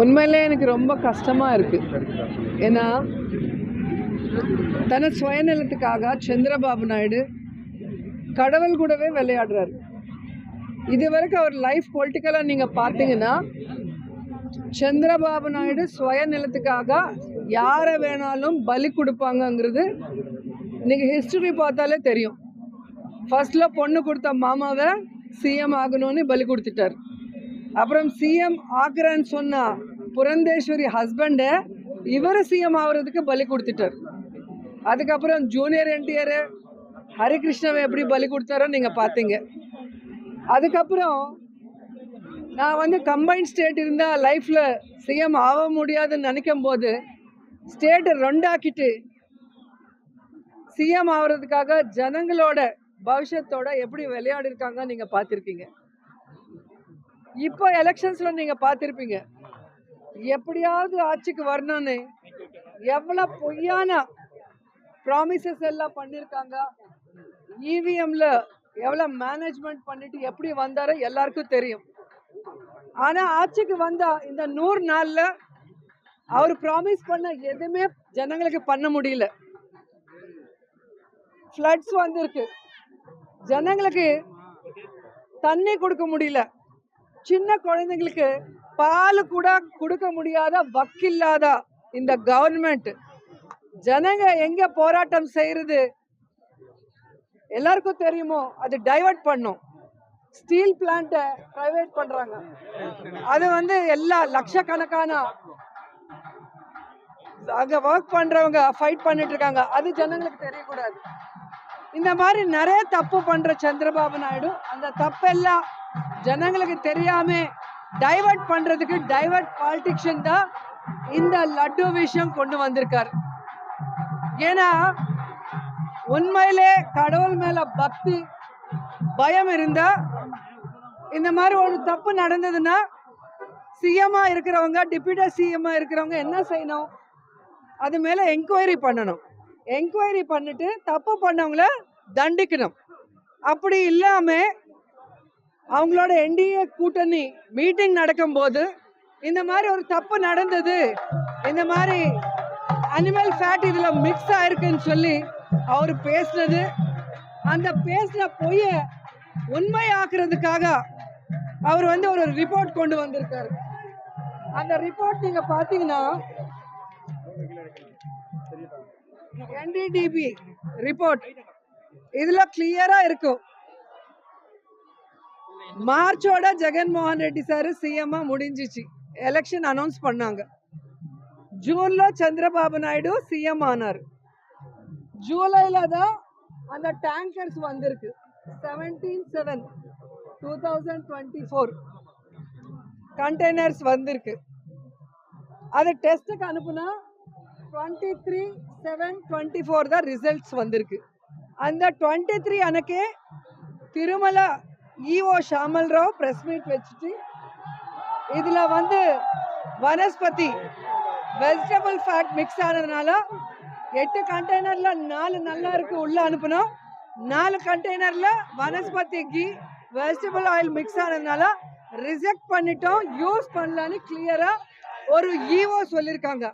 உண்மையிலே எனக்கு ரொம்ப கஷ்டமாக இருக்குது. ஏன்னா தன சுயநலத்துக்காக சந்திரபாபு நாயுடு கடவுள் கூடவே விளையாடுறாரு. இது வரைக்கும் அவர் லைஃப் பொலிட்டிக்கலாக நீங்கள் பார்த்தீங்கன்னா சந்திரபாபு நாயுடு சுயநலத்துக்காக யாரை வேணாலும் பலி கொடுப்பாங்கங்கிறது நீங்கள் ஹிஸ்டரி பார்த்தாலே தெரியும். ஃபர்ஸ்டில் பொண்ணு கொடுத்த மாமாவை சிஎம் ஆகணும்னு பலி கொடுத்துட்டார். அப்புறம் சிஎம் ஆக்குறேன்னு சொன்னா புரந்தேஸ்வரி ஹஸ்பண்டை இவர் சிஎம் ஆகிறதுக்கு பலி கொடுத்துட்டார். அதுக்கப்புறம் ஜூனியர் என்டிஆர் ஹரிகிருஷ்ணவை எப்படி பலி கொடுத்தாரோ நீங்கள் பார்த்தீங்க. அதுக்கப்புறம் நான் கம்பைன் ஸ்டேட் இருந்தால் லைஃப்பில் சிஎம் ஆக முடியாதுன்னு நினைக்கும் போது ஸ்டேட்டை ரெண்டாக்கிட்டு சிஎம் ஆகிறதுக்காக ஜனங்களோட பவிஷ்யத்தோட எப்படி விளையாடிருக்காங்க நீங்கள் பார்த்துருக்கீங்க. இப்போ எலெக்ஷன்ஸில் நீங்கள் பார்த்துருப்பீங்க, எப்படியாவது ஆட்சிக்கு வரணும்னு எவ்வளோ பொய்யான ப்ராமிசஸ் எல்லாம் பண்ணியிருக்காங்க. இவிஎம்ல எவ்வளோ மேனேஜ்மெண்ட் பண்ணிட்டு எப்படி வந்தாரோ எல்லாருக்கும் தெரியும். ஆனால் ஆட்சிக்கு வந்தால் இந்த 100 நாளில் அவர் ப்ராமிஸ் பண்ண எதுவுமே ஜனங்களுக்கு பண்ண முடியல. ஃப்ளட்ஸ் வந்திருக்கு, ஜனங்களுக்கு தண்ணி கொடுக்க முடியல, சின்ன குழந்தைங்களுக்கு பால் கூட கொடுக்க முடியாத வக்கில்லாத இந்த கவர்மெண்ட் ஜனங்க எங்க போராட்டம் செய்யறது எல்லாருக்கும் தெரியுமோ. அது டைவர்ட் பண்ணும். ஸ்டீல் பிளான்ட்டை பிரைவேட் பண்றாங்க. அது எல்லா லட்சக்கணக்கான அங்க ஒர்க் பண்றவங்க ஃபைட் பண்ணிட்டு இருக்காங்க. அது ஜனங்களுக்கு தெரியக்கூடாது. இந்த மாதிரி நிறைய தப்பு பண்ற சந்திரபாபு நாயுடு அந்த தப்பெல்லாம் ஜனங்களுக்கு தெரியாம டைவர்ட் பண்றதுக்கு டைவர்ட் பாலிட்டிக்ஷன் தான் இந்த லட்டு விஷயம் கொண்டு வந்திருக்காரு. ஏன்னா உண்மையிலே கடவுள் மேல பக்தி பயம் இருந்தா இந்த மாதிரி ஒரு தப்பு நடந்ததுன்னா சிஎம்மா இருக்கிறவங்க டிப்யூட்டி சிஎம்மா இருக்கிறவங்க என்ன செய்யணும்? அது மேல என்கொயரி பண்ணணும். என்கொயரி பண்ணிட்டு தப்பு பண்ணவங்கள தண்டிக்கணும். அப்படி இல்லாம அவங்களோட என்டிஏ கூட்டணி மீட்டிங் நடக்கும்போது இந்த மாதிரி ஒரு தப்பு நடந்தது, இந்த மாதிரி அனிமல் ஃபேட் இதுல மிக்ஸ் ஆயிருக்குன்னு சொல்லி அவர் பேசினது, அந்த பேசின பொய்ய உண்மையாக்குறதுக்காக அவர் ஒரு ரிப்போர்ட் கொண்டு வந்திருக்காரு. அந்த ரிப்போர்ட் நீங்க பாத்தீங்கன்னா என்டிடிபி ரிப்போர்ட் இதுல கிளியரா இருக்கும். மார்ச்சோட ஜெகன்மோகன் ரெட்டி சார் சிஎம் முடிஞ்சிச்சு, எலெக்ஷன் அனௌன்ஸ் பண்ணாங்க. ஜூன்ல சந்திரபாபு நாயுடு சிஎம் ஆனார். ஜூலைல தான் அந்த டேங்கர்ஸ் வந்திருக்கு. 17/7/2024 கண்டெய்னர்ஸ் வந்திருக்கு. அது டெஸ்ட்டுக்கு அனுப்புனா 23/7/24 தான் ரிசல்ட்ஸ் வந்திருக்கு. அந்த 23 அன்னைக்கே Tirumala EO Shamal Rao press meet வச்சுட்டு இதுல வனஸ்பதி வெஜிடபிள் ஃபேட் மிக்ஸ் ஆனதுனால 8 கண்டெய்னர்ல 4 நல்லா இருக்கு உள்ள அனுப்பணும், 4 கண்டெய்னர்ல vanaspati ghee vegetable oil mix ஆனதுனால ரிஜெக்ட் பண்ணிட்டோம், யூஸ் பண்ணலான்னு கிளியரா ஒரு ஈஓ சொல்லியிருக்காங்க.